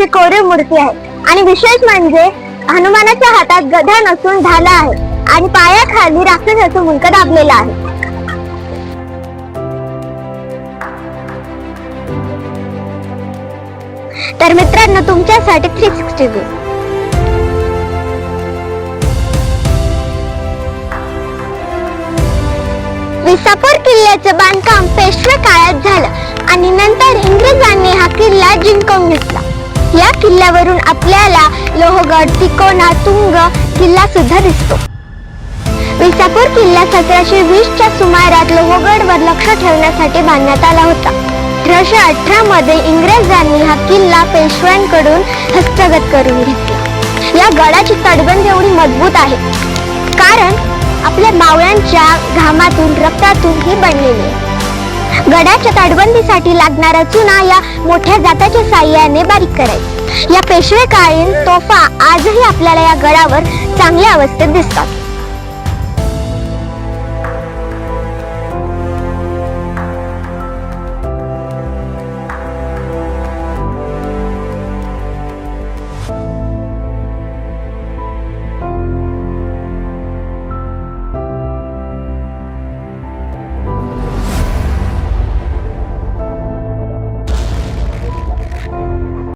हनुमानाची कोरीव मूर्ती आहे आणि विशेष म्हणजे हनुमानाच्या हातात गदा नसून ढाला आहे आणि पायाखाली राक्षसाचं मुंडकं दाबलेलं आहे. तर मित्रांनो, तुमच्यासाठी 360 व्ह्यू. विसापूर किल्ल्याचं बांधकाम पेशवे काळात झालं आणि नंतर इंग्रजांनी हा किल्ला जिंकून घेतला. या किल्ल्यावरून आपल्याला लोहगड, तिकोना, तुंग किल्ला सुद्धा दिसतो. विसापूर किल्ला 1720च्या सुमारात लोहगडवर लक्ष ठेवण्यासाठी बांधण्यात आला होता. 1818 मध्ये इंग्रजांनी हा किल्ला पेशव्यांकडून हस्तगत करून घेतला. या गडाची तटबंदी एवढी मजबूत आहे कारण आपल्या मावळ्यांच्या घामातून, रक्तातून ही बनलेली आहे. गडाच्या तटबंदीसाठी लागणारा चुना या मोठ्या जात्याच्या साह्याने बारीक करायचा. या पेशवेकालीन तोफा आजही आपल्याला या गडावर चांगल्या अवस्थेत दिसतात.